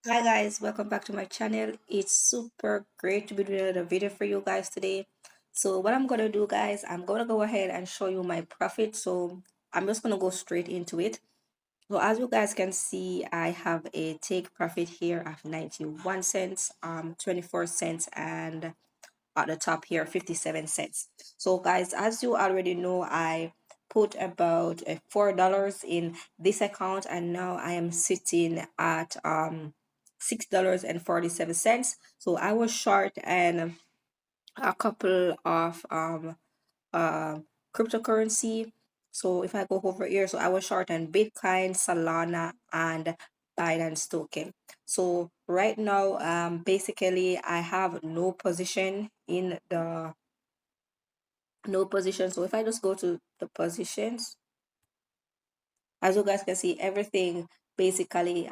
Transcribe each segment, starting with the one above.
Hi guys, welcome back to my channel. It's super great to be doing another video for you guys today. So what I'm gonna do, guys, I'm gonna go ahead and show you my profit. So I'm just gonna go straight into it. So as you guys can see, I have a take profit here of 91 cents, 24 cents, and at the top here 57 cents. So guys, as you already know, I put about $4 in this account, and now I am sitting at $6.47. So I was short and a couple of uh, cryptocurrency. So if I go over here, so I was short on Bitcoin, Solana, and Binance token. So right now, basically I have no position. So if I just go to the positions, as you guys can see, everything basically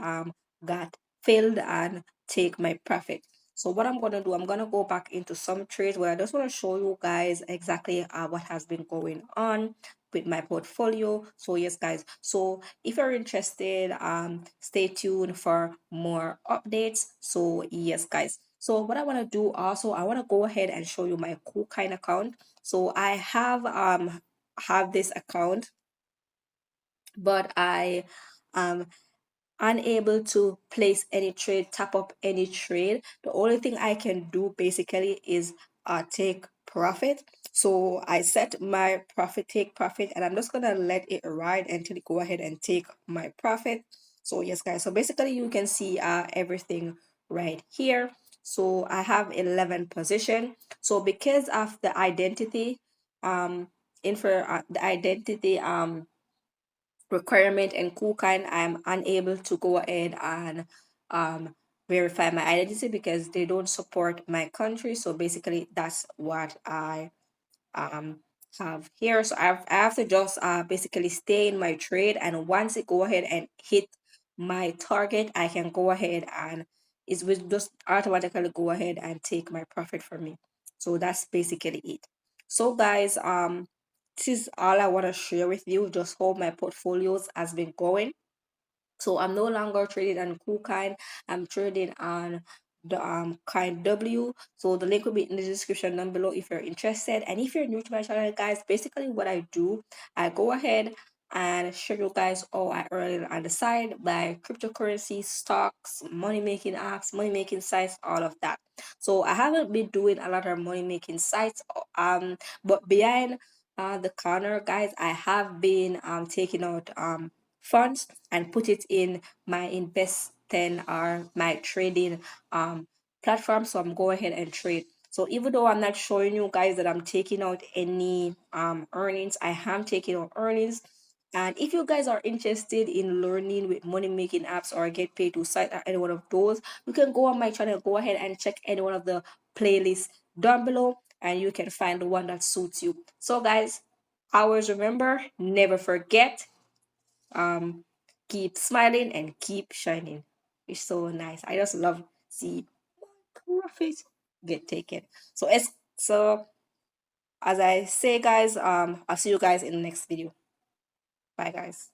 got filled and take my profit. So what I'm gonna do, I'm gonna go back into some trades where I just want to show you guys exactly what has been going on with my portfolio. So yes guys, so if you're interested, stay tuned for more updates. So yes guys, so what I want to do also, I want to go ahead and show you my KuCoin account. So I have this account, but I am unable to place any trade, tap up any trade. The only thing I can do basically is take profit. So I set my profit, take profit, and I'm just gonna let it ride until it go ahead and take my profit. So yes guys, so basically you can see everything right here. So I have 11 position. So because of the identity the identity requirement and KuCoin, I'm unable to go ahead and um, verify my identity because they don't support my country. So basically, that's what I um, have here. So I have to just basically stay in my trade, and once it go ahead and hit my target, I can go ahead and it will just automatically go ahead and take my profit from me. So that's basically it. So guys, this is all I want to share with you, just how my portfolios has been going. So I'm no longer trading on KuCoin. I'm trading on the CoinW. So the link will be in the description down below if you're interested. And if you're new to my channel, guys, basically what I do, I go ahead and show you guys all I earn on the side by cryptocurrency, stocks, money making apps, money making sites, all of that. So I haven't been doing a lot of money making sites, but behind the counter, guys, I have been taking out funds and put it in my investing or my trading platform. So I'm going ahead and trade. So even though I'm not showing you guys that I'm taking out any earnings, I am taking out earnings. And if you guys are interested in learning with money making apps or get paid to site or any one of those, you can go on my channel, go ahead and check any one of the playlists down below, and you can find the one that suits you. So guys, always remember, never forget, um keep smiling and keep shining. It's so nice. I just love see profit get taken. So as I say guys, I'll see you guys in the next video. Bye guys.